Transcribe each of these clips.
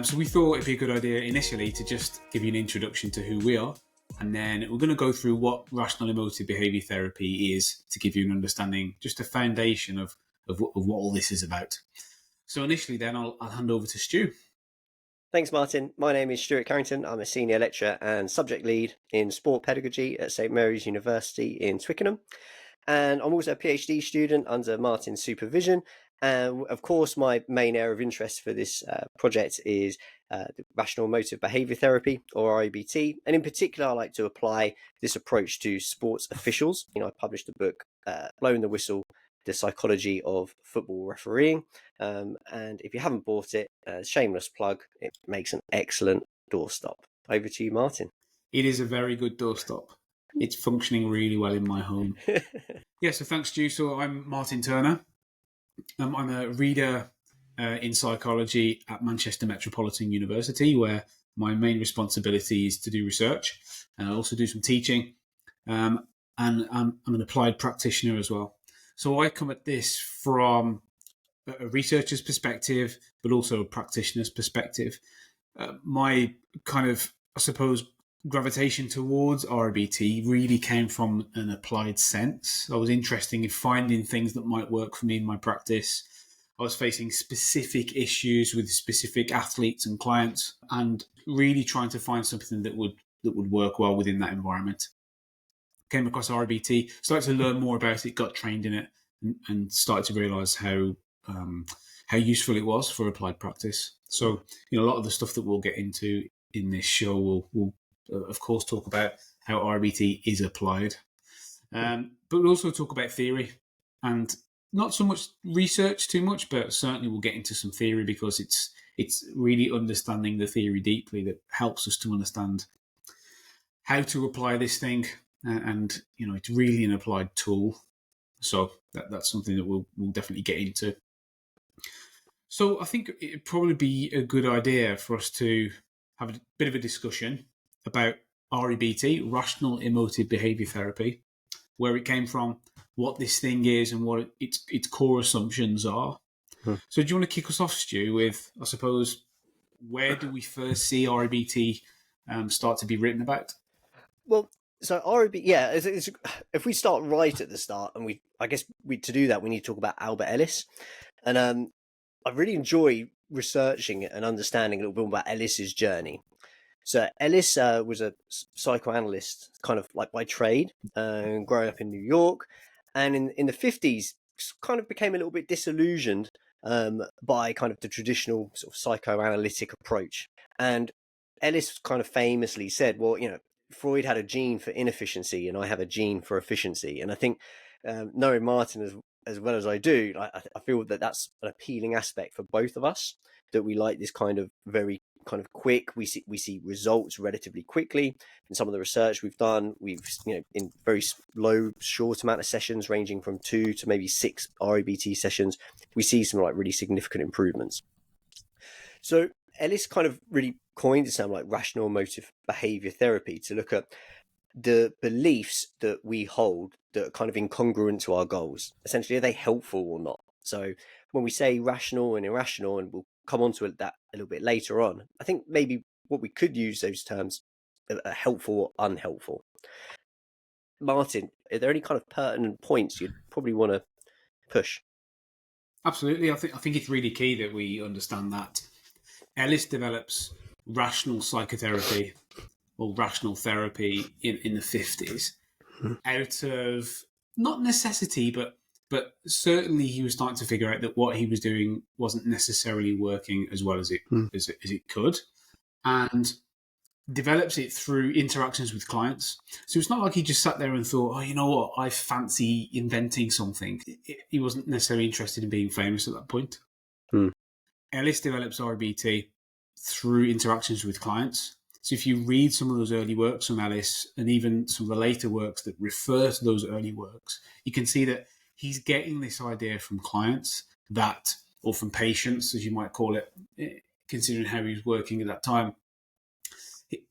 So we thought it'd be a good idea initially to just give you an introduction to who we are, and then we're going to go through what rational emotive behaviour therapy is to give you an understanding, just a foundation of what all this is about. So initially then I'll hand over to Stu. Thanks, Martin. My name is Stuart Carrington. I'm a senior lecturer and subject lead in sport pedagogy at St Mary's University in Twickenham. And I'm also a PhD student under Martin's supervision. And of course, my main area of interest for this project is the rational emotive behaviour therapy, or REBT. And in particular, I like to apply this approach to sports officials. I published a book, Blowing the Whistle, The Psychology of Football Refereeing. And if you haven't bought it, shameless plug, it makes an excellent doorstop. Over to you, Martin. It is a very good doorstop. It's functioning really well in my home. Yeah, so thanks, Stu. So I'm Martin Turner. I'm a reader in psychology at Manchester Metropolitan University, where my main responsibility is to do research, and I also do some teaching, and I'm an applied practitioner as well. So I come at this from a researcher's perspective, but also a practitioner's perspective. My kind of, I suppose, gravitation towards REBT really came from an applied sense. I was interested in finding things that might work for me in my practice. I was facing specific issues with specific athletes and clients, and really trying to find something that would work well within that environment. Came across REBT, started to learn more about it, got trained in it, and started to realise how useful it was for applied practice. So, a lot of the stuff that we'll get into in this show will of course talk about how REBT is applied, but we'll also talk about theory, and not so much research too much, but certainly we'll get into some theory, because it's really understanding the theory deeply that helps us to understand how to apply this thing, and it's really an applied tool. So that's something that we'll definitely get into. So I think it'd probably be a good idea for us to have a bit of a discussion about REBT, Rational Emotive Behaviour Therapy, where it came from, what this thing is, and what its core assumptions are. So do you want to kick us off, Stu, with, I suppose, where do we first see REBT start to be written about? Well, so REBT, yeah, if we start right at the start, and to do that, we need to talk about Albert Ellis. And I really enjoy researching and understanding a little bit about Ellis's journey. So Ellis was a psychoanalyst, kind of like by trade, growing up in New York, and in the 50s, kind of became a little bit disillusioned by kind of the traditional sort of psychoanalytic approach. And Ellis kind of famously said, well, Freud had a gene for inefficiency, and I have a gene for efficiency. And I think, knowing Martin as well as I do, I feel that that's an appealing aspect for both of us, that we like this kind of very kind of quick, we see results relatively quickly. In some of the research we've done, in very low, short amount of sessions, ranging from 2 to maybe 6 REBT sessions, we see some like really significant improvements. So Ellis kind of really coined the term like rational emotive behaviour therapy to look at the beliefs that we hold that are kind of incongruent to our goals. Essentially, are they helpful or not? So when we say rational and irrational, and we'll come on to that a little bit later on, I think maybe what we could use those terms are helpful or unhelpful. Martin, are there any kind of pertinent points you'd probably want to push? Absolutely. I think it's really key that we understand that Ellis develops rational psychotherapy, or rational therapy, in the 50s, out of not necessity, but certainly he was starting to figure out that what he was doing wasn't necessarily working as well as it could, and develops it through interactions with clients. So it's not like he just sat there and thought, oh, you know what, I fancy inventing something. He wasn't necessarily interested in being famous at that point. Ellis develops REBT through interactions with clients. So if you read some of those early works from Ellis, and even some of the later works that refer to those early works, you can see that he's getting this idea from clients or from patients, as you might call it, considering how he was working at that time.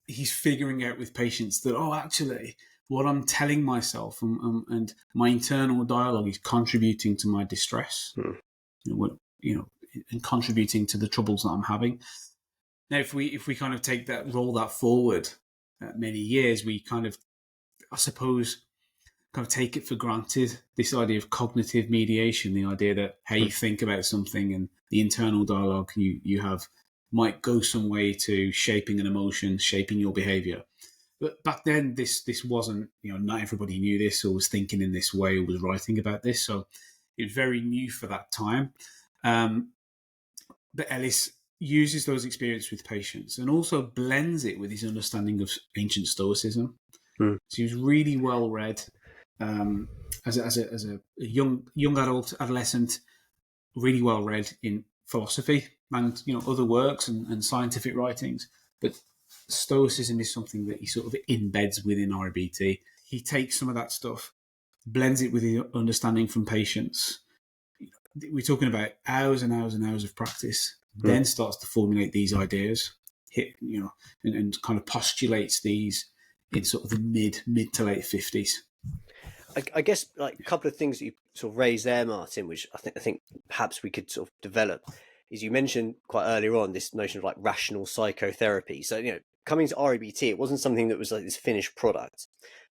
He's figuring out with patients that, actually, what I'm telling myself and my internal dialogue is contributing to my distress, and contributing to the troubles that I'm having. Now, if we kind of roll that forward many years, we kind of, I suppose, kind of take it for granted, this idea of cognitive mediation, the idea that how you think about something and the internal dialogue you have might go some way to shaping an emotion, shaping your behavior. But back then, this wasn't, not everybody knew this or was thinking in this way or was writing about this. So it was very new for that time. But Ellis uses those experiences with patients and also blends it with his understanding of ancient Stoicism. So he was really well read as a young adolescent, really well read in philosophy and other works and scientific writings. But Stoicism is something that he sort of embeds within REBT. He takes some of that stuff, blends it with his understanding from patients. We're talking about hours and hours and hours of practice. Then starts to formulate these ideas, and kind of postulates these in sort of the mid to late 50s. I guess like a couple of things that you sort of raised there, Martin, which I think perhaps we could sort of develop, is you mentioned quite earlier on this notion of like rational psychotherapy. So coming to REBT, it wasn't something that was like this finished product,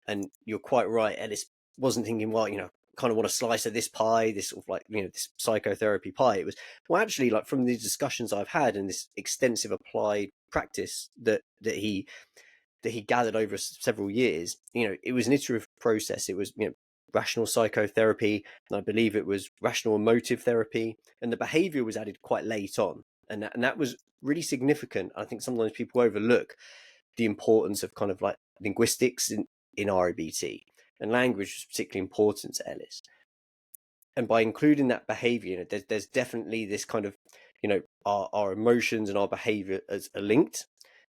and you're quite right. Ellis wasn't thinking, well, kind of want a slice of this pie, this sort of like this psychotherapy pie. It was, well, actually, like from the discussions I've had and this extensive applied practice that he gathered over several years, it was an iterative process. It was, rational psychotherapy, and I believe it was rational emotive therapy, and the behavior was added quite late on. And that was really significant. I think sometimes people overlook the importance of kind of like linguistics in REBT, and language was particularly important to Ellis. And by including that behavior, there's definitely this kind of, our emotions and our behavior are linked,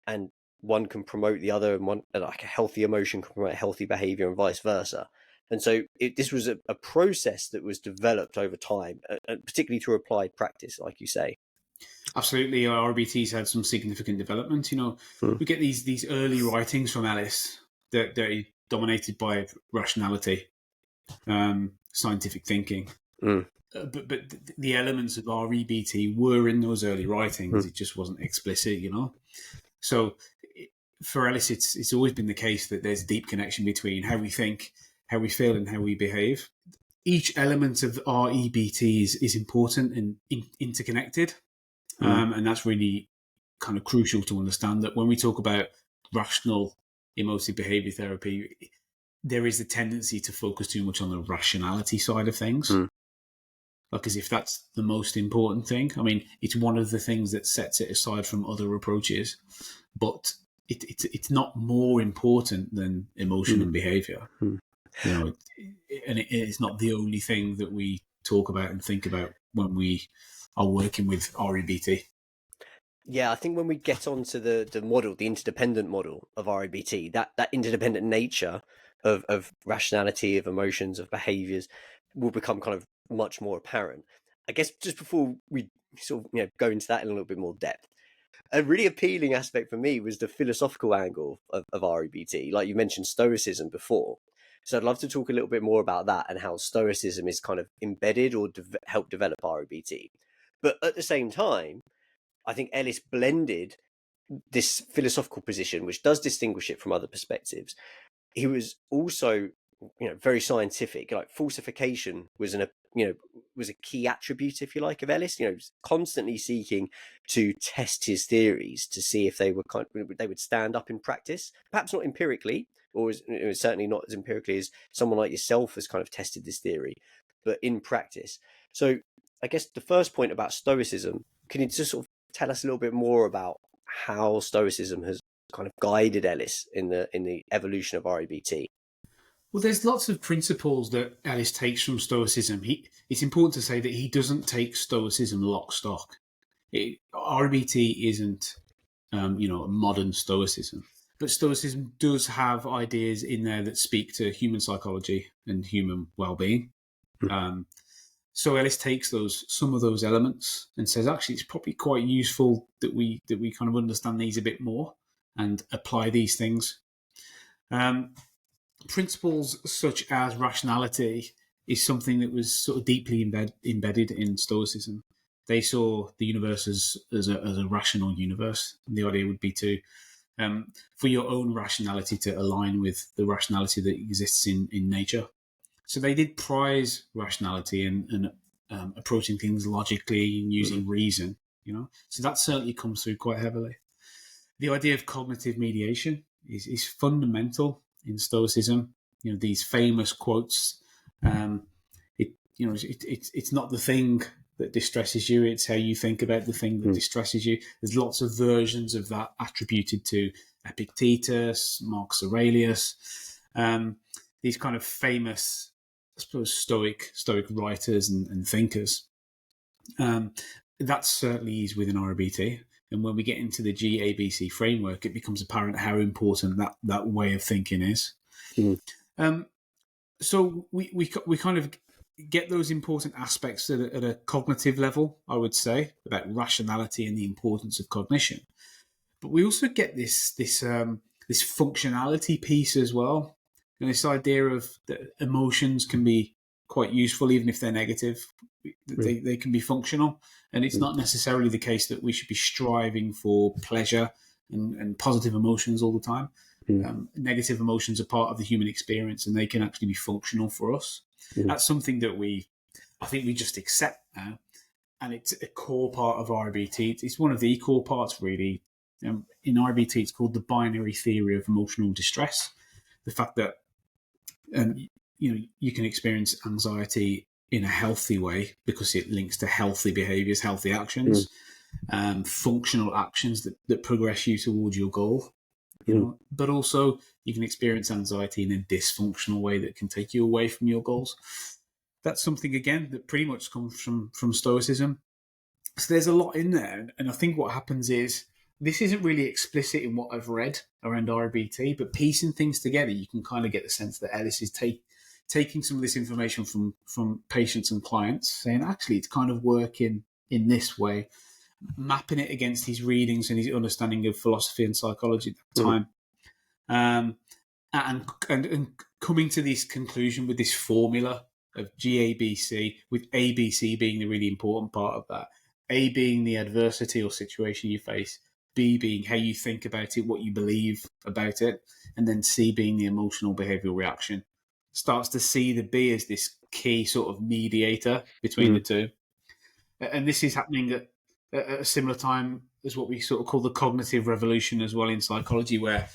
and one can promote the other, and one, like a healthy emotion can promote healthy behavior and vice versa. And so this was a process that was developed over time, particularly through applied practice, like you say. Absolutely, RBT's had some significant development. We get these early writings from Ellis that are dominated by rationality, scientific thinking. But the elements of REBT were in those early writings. It just wasn't explicit, So for Ellis, it's always been the case that there's a deep connection between how we think, how we feel, and how we behave. Each element of REBT is important and interconnected. And that's really kind of crucial to understand, that when we talk about rational emotive behavior therapy, there is a tendency to focus too much on the rationality side of things. Like as if that's the most important thing. I mean, it's one of the things that sets it aside from other approaches, but it's not more important than emotion and behavior. And it's not the only thing that we talk about and think about when we are working with REBT. Yeah, I think when we get onto the model, the interdependent model of REBT, that interdependent nature of rationality, of emotions, of behaviors will become kind of much more apparent. I guess just before we sort of go into that in a little bit more depth, a really appealing aspect for me was the philosophical angle of REBT. Like you mentioned Stoicism before. So I'd love to talk a little bit more about that and how Stoicism is kind of embedded or helped develop REBT. But at the same time, I think Ellis blended this philosophical position, which does distinguish it from other perspectives. He was also, very scientific. Like falsification was was a key attribute, if you like, of Ellis. Constantly seeking to test his theories to see if they would stand up in practice. Perhaps not empirically, or certainly not as empirically as someone like yourself has kind of tested this theory, but in practice. So I guess the first point about Stoicism, can you just sort of tell us a little bit more about how Stoicism has kind of guided Ellis in the evolution of REBT? Well, there's lots of principles that Ellis takes from Stoicism. It's important to say that he doesn't take Stoicism lock stock. REBT isn't, a modern Stoicism, but Stoicism does have ideas in there that speak to human psychology and human well-being. So Ellis takes some of those elements and says, actually, it's probably quite useful that we kind of understand these a bit more and apply these things. Principles such as rationality is something that was sort of deeply embedded in Stoicism. They saw the universe as a rational universe. And the idea would be to for your own rationality to align with the rationality that exists in nature. So they did prize rationality and approaching things logically and using reason. So that certainly comes through quite heavily. The idea of cognitive mediation is fundamental in Stoicism. These famous quotes. It's not the thing that distresses you, it's how you think about the thing that distresses you. There's lots of versions of that attributed to Epictetus, Marcus Aurelius, these kind of famous, I suppose, Stoic writers and thinkers. That certainly is within REBT. And when we get into the GABC framework, it becomes apparent how important that way of thinking is. So we kind of get those important aspects at a cognitive level, I would say, about rationality and the importance of cognition. But we also get this functionality piece as well, and this idea of that emotions can be quite useful, even if they're negative. They can be functional, and it's not necessarily the case that we should be striving for pleasure and positive emotions all the time. Negative emotions are part of the human experience, and they can actually be functional for us. That's something that I think we just accept now, and it's a core part of REBT. It's one of the core parts, really. In REBT, it's called the binary theory of emotional distress. The fact that you can experience anxiety in a healthy way because it links to healthy behaviors, healthy actions, functional actions that progress you towards your goal. But also you can experience anxiety in a dysfunctional way that can take you away from your goals. That's something, again, that pretty much comes from Stoicism. So there's a lot in there. And I think what happens is, this isn't really explicit in what I've read around REBT, but piecing things together, you can kind of get the sense that Ellis is taking some of this information from patients and clients, saying, actually, it's kind of working in this way, mapping it against his readings and his understanding of philosophy and psychology at the time, and coming to this conclusion with this formula of GABC, with ABC being the really important part of that. A being the adversity or situation you face, B being how you think about it, what you believe about it, and then C being the emotional behavioural reaction. Starts to see the B as this key sort of mediator between the two. And this is happening at a similar time as what we sort of call the cognitive revolution as well in psychology, where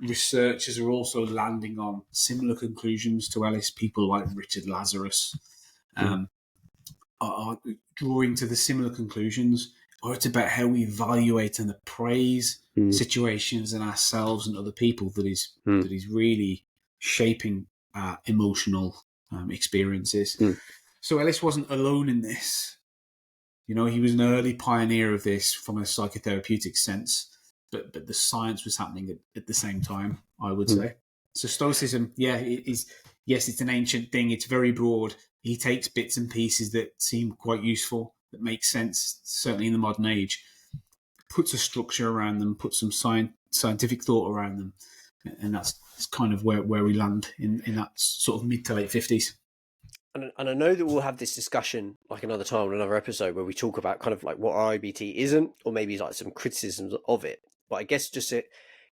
researchers are also landing on similar conclusions to Ellis. People like Richard Lazarus are drawing to the similar conclusions. Or it's about how we evaluate and appraise situations and ourselves and other people that is really shaping our emotional experiences. So Ellis wasn't alone in this. He was an early pioneer of this from a psychotherapeutic sense, but the science was happening at the same time, I would say. So Stoicism, it's an ancient thing. It's very broad. He takes bits and pieces that seem quite useful, that make sense, certainly in the modern age, puts a structure around them, puts some scientific thought around them, and that's kind of where we land in that sort of mid to late 50s. And I know that we'll have this discussion like another time on another episode where we talk about kind of like what REBT isn't, or maybe like some criticisms of it. But I guess just to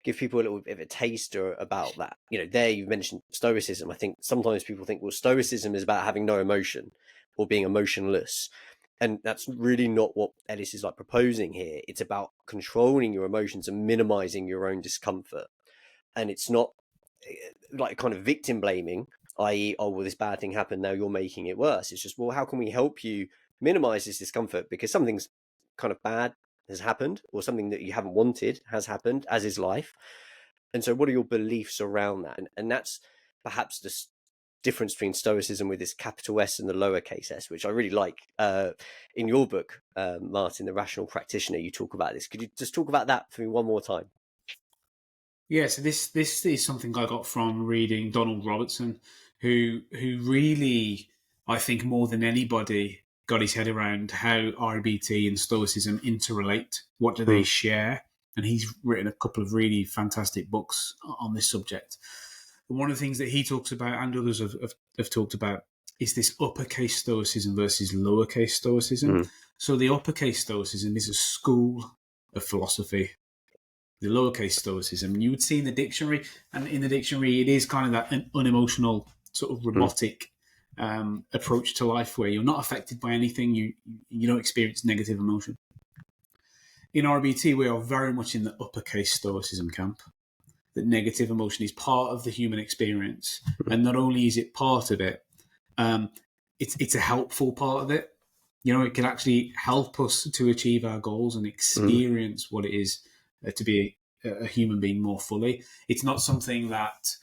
give people a little bit of a taster about that, there you mentioned Stoicism. I think sometimes people think, well, Stoicism is about having no emotion or being emotionless. And that's really not what Ellis is like proposing here. It's about controlling your emotions and minimizing your own discomfort. And it's not like kind of victim blaming, i.e., oh, well, this bad thing happened, now you're making it worse. It's just, well, how can we help you minimize this discomfort? Because something's kind of bad has happened, or something that you haven't wanted has happened, as is life. And so what are your beliefs around that? And that's perhaps the difference between Stoicism with this capital S and the lowercase s, which I really like. In your book, Martin, The Rational Practitioner, you talk about this. Could you just talk about that for me one more time? Yeah, so this is something I got from reading Donald Robertson, who really, I think more than anybody, got his head around how REBT and Stoicism interrelate. What do they share? And he's written a couple of really fantastic books on this subject. And one of the things that he talks about, and others have talked about, is this uppercase Stoicism versus lowercase Stoicism. So the uppercase Stoicism is a school of philosophy. The lowercase Stoicism, you would see in the dictionary, and in the dictionary it is kind of that an unemotional, sort of robotic approach to life where you're not affected by anything, you don't experience negative emotion. In REBT, we are very much in the uppercase Stoicism camp, that negative emotion is part of the human experience. And not only is it part of it, it's a helpful part of it. It can actually help us to achieve our goals and experience what it is to be a human being more fully. It's not something that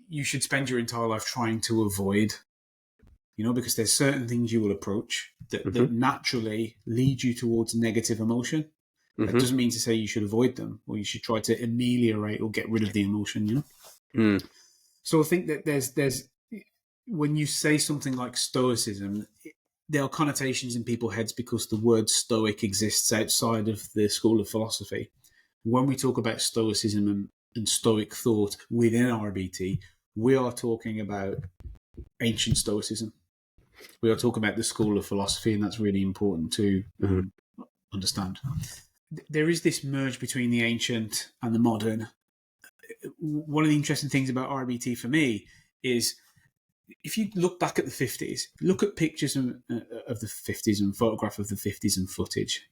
you should spend your entire life trying to avoid, because there's certain things you will approach that naturally lead you towards negative emotion. That doesn't mean to say you should avoid them or you should try to ameliorate or get rid of the emotion, So I think that there's when you say something like Stoicism, there are connotations in people's heads because the word Stoic exists outside of the school of philosophy. When we talk about Stoicism and Stoic thought within RBT, we are talking about ancient Stoicism. We are talking about the school of philosophy, and that's really important to understand. There is this merge between the ancient and the modern. One of the interesting things about RBT for me is if you look back at the 50s, look at pictures of the 50s and photograph of the 50s and footage,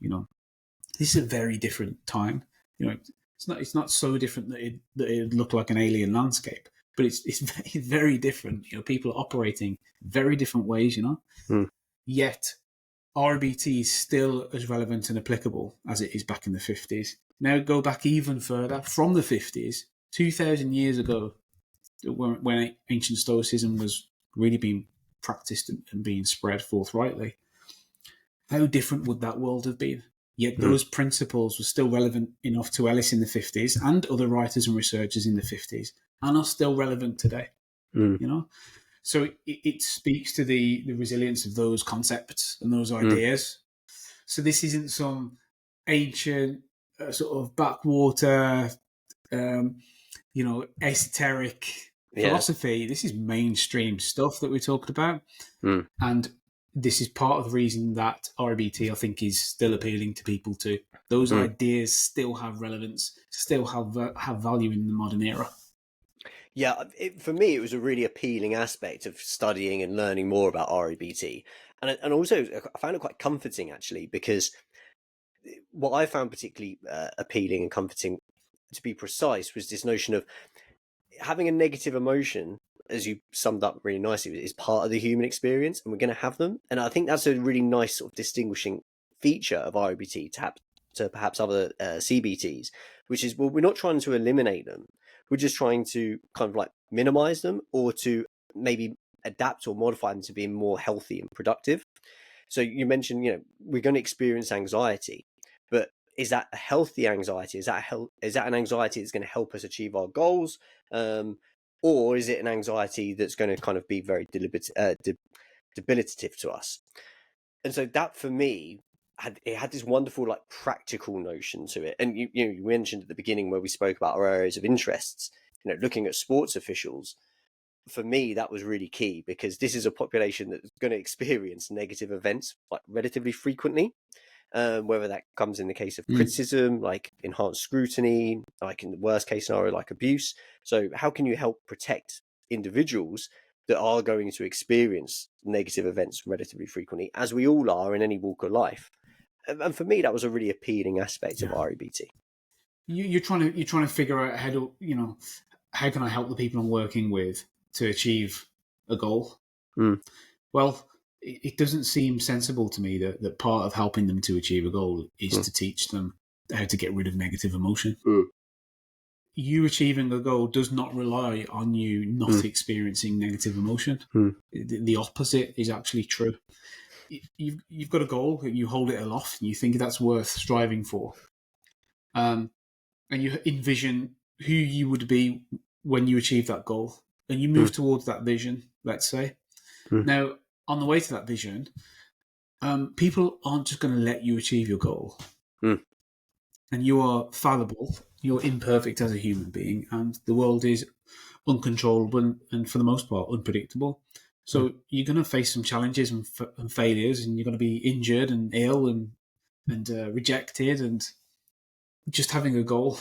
this is a very different time. It's not so different that it looked like an alien landscape, but it's very, very different. People are operating very different ways, Yet RBT is still as relevant and applicable as it is back in the 50s. Now go back even further, from the 50s, 2,000 years ago, when ancient Stoicism was really being practiced and being spread forthrightly. How different would that world have been? Yet those principles were still relevant enough to Ellis in the 50s and other writers and researchers in the 50s, and are still relevant today. So it speaks to the resilience of those concepts and those ideas. So this isn't some ancient sort of backwater, esoteric philosophy. This is mainstream stuff that we talked about. And this is part of the reason that RBT, I think, is still appealing to people too. Those ideas still have relevance, still have value in the modern era. Yeah, for me, it was a really appealing aspect of studying and learning more about REBT. And also, I found it quite comforting, actually, because what I found particularly appealing and comforting, to be precise, was this notion of having a negative emotion, as you summed up really nicely, is part of the human experience, and we're going to have them. And I think that's a really nice sort of distinguishing feature of REBT to perhaps other CBTs, which is, well, we're not trying to eliminate them. We're just trying to kind of like minimize them, or to maybe adapt or modify them to be more healthy and productive. So you mentioned, we're going to experience anxiety, but is that a healthy anxiety? Is that an anxiety that's going to help us achieve our goals? Or is it an anxiety that's going to kind of be very debilitative to us? And so that, for me, had this wonderful, like, practical notion to it. And you mentioned at the beginning, where we spoke about our areas of interests, looking at sports officials. For me, that was really key, because this is a population that's going to experience negative events like relatively frequently. Whether that comes in the case of criticism, like enhanced scrutiny, like in the worst case scenario, like abuse. So how can you help protect individuals that are going to experience negative events relatively frequently, as we all are in any walk of life? And for me, that was a really appealing aspect of REBT. You're trying to figure out how can I help the people I'm working with to achieve a goal? Well, it doesn't seem sensible to me that part of helping them to achieve a goal is to teach them how to get rid of negative emotion. You achieving a goal does not rely on you not experiencing negative emotion. The opposite is actually true. You've got a goal, and you hold it aloft, and you think that's worth striving for. And you envision who you would be when you achieve that goal, and you move towards that vision, let's say. Now, on the way to that vision, people aren't just going to let you achieve your goal. And you are fallible, you're imperfect as a human being, and the world is uncontrollable and for the most part, unpredictable. So you're going to face some challenges and failures, and you're going to be injured and ill and rejected, and just having a goal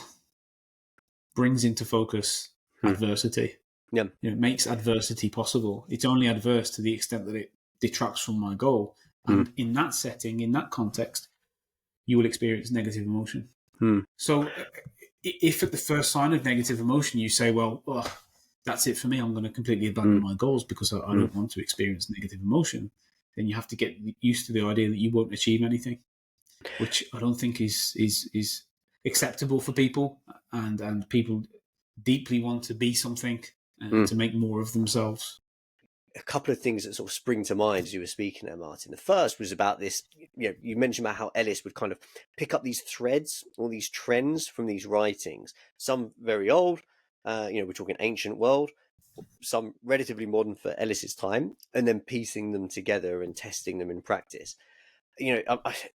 brings into focus adversity. Yeah. It makes adversity possible. It's only adverse to the extent that it detracts from my goal. And in that setting, in that context, you will experience negative emotion. So if at the first sign of negative emotion you say, well, that's it for me, I'm going to completely abandon my goals because I don't want to experience negative emotion, then you have to get used to the idea that you won't achieve anything, which I don't think is acceptable for people, and people deeply want to be something and to make more of themselves. A couple of things that sort of spring to mind as you were speaking there, Martin. The first was about this, you mentioned about how Ellis would kind of pick up these threads, all these trends from these writings, some very old, we're talking ancient world, some relatively modern for Ellis's time, and then piecing them together and testing them in practice.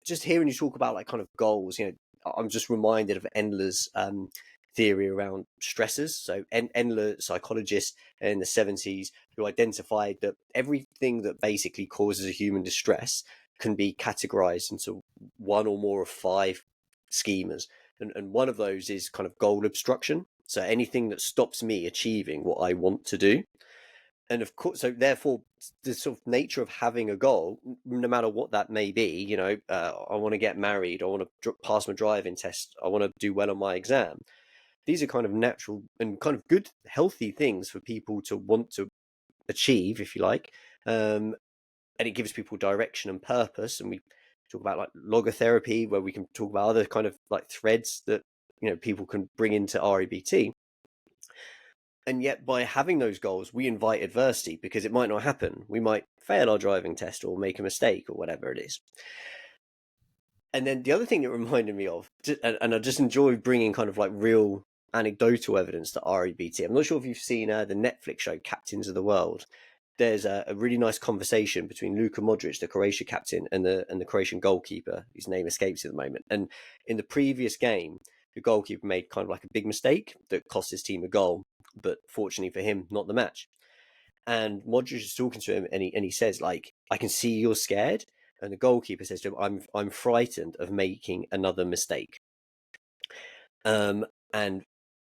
Just hearing you talk about like kind of goals, I'm just reminded of Endler's theory around stressors. So Endler, psychologist in the 70s, who identified that everything that basically causes a human distress can be categorized into one or more of 5 schemas. And one of those is kind of goal obstruction. So anything that stops me achieving what I want to do. And of course, so therefore, the sort of nature of having a goal, no matter what that may be, I want to get married, I want to pass my driving test, I want to do well on my exam. These are kind of natural and kind of good, healthy things for people to want to achieve, if you like. And it gives people direction and purpose. And we talk about like logotherapy, where we can talk about other kind of like threads that, people can bring into REBT. And yet by having those goals, we invite adversity because it might not happen. We might fail our driving test or make a mistake or whatever it is. And then the other thing it reminded me of, and I just enjoy bringing kind of like real anecdotal evidence to REBT. I'm not sure if you've seen the Netflix show Captains of the World. There's a really nice conversation between Luka Modric, the Croatia captain, and the Croatian goalkeeper, whose name escapes at the moment. And in the previous game, the goalkeeper made kind of like a big mistake that cost his team a goal, but fortunately for him, not the match. And Modric is talking to him, and he says, like, I can see you're scared. And the goalkeeper says to him, I'm frightened of making another mistake. And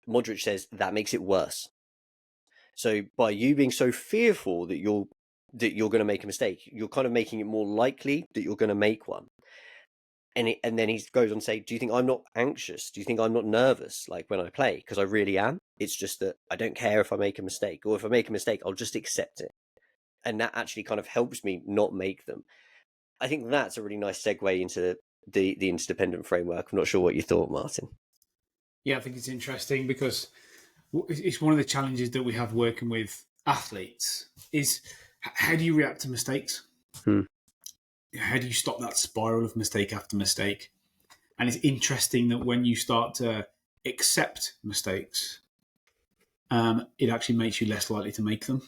Modric says, that makes it worse. So by you being so fearful that you're going to make a mistake, you're kind of making it more likely that you're going to make one. And then he goes on to say, do you think I'm not anxious? Do you think I'm not nervous like when I play? Because I really am. It's just that I don't care if I make a mistake, or if I make a mistake, I'll just accept it. And that actually kind of helps me not make them. I think that's a really nice segue into the interdependent framework. I'm not sure what you thought, Martin. Yeah, I think it's interesting because it's one of the challenges that we have working with athletes is how do you react to mistakes? How do you stop that spiral of mistake after mistake? And it's interesting that when you start to accept mistakes, it actually makes you less likely to make them.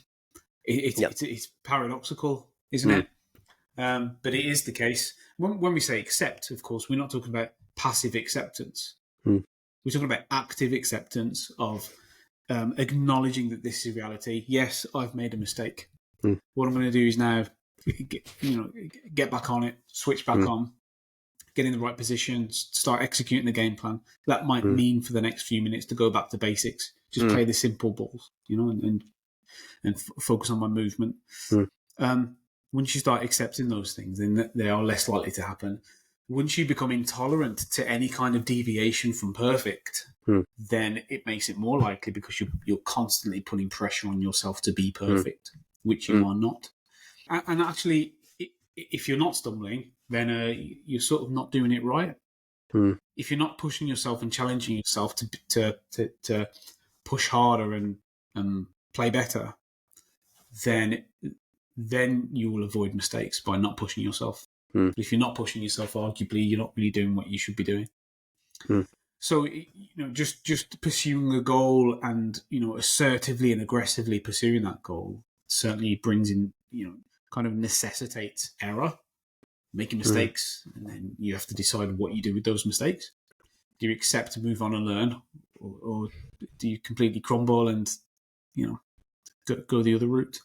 It's paradoxical, isn't it? But it is the case. When we say accept, of course, we're not talking about passive acceptance. We're talking about active acceptance of acknowledging that this is reality. Yes, I've made a mistake. What I'm going to do is now get back on it, switch back on, get in the right position, start executing the game plan. That might mean for the next few minutes to go back to basics, just play the simple balls, and focus on my movement. Once you start accepting those things, then they are less likely to happen. Once you become intolerant to any kind of deviation from perfect, then it makes it more likely because you're constantly putting pressure on yourself to be perfect, which you are not. And actually, if you're not stumbling, then you're sort of not doing it right. If you're not pushing yourself and challenging yourself to push harder and play better, then you will avoid mistakes by not pushing yourself. If you're not pushing yourself, arguably, you're not really doing what you should be doing. So, just pursuing a goal and, assertively and aggressively pursuing that goal certainly brings in, kind of necessitates error, making mistakes, and then you have to decide what you do with those mistakes. Do you accept, move on and learn, or do you completely crumble and, go the other route.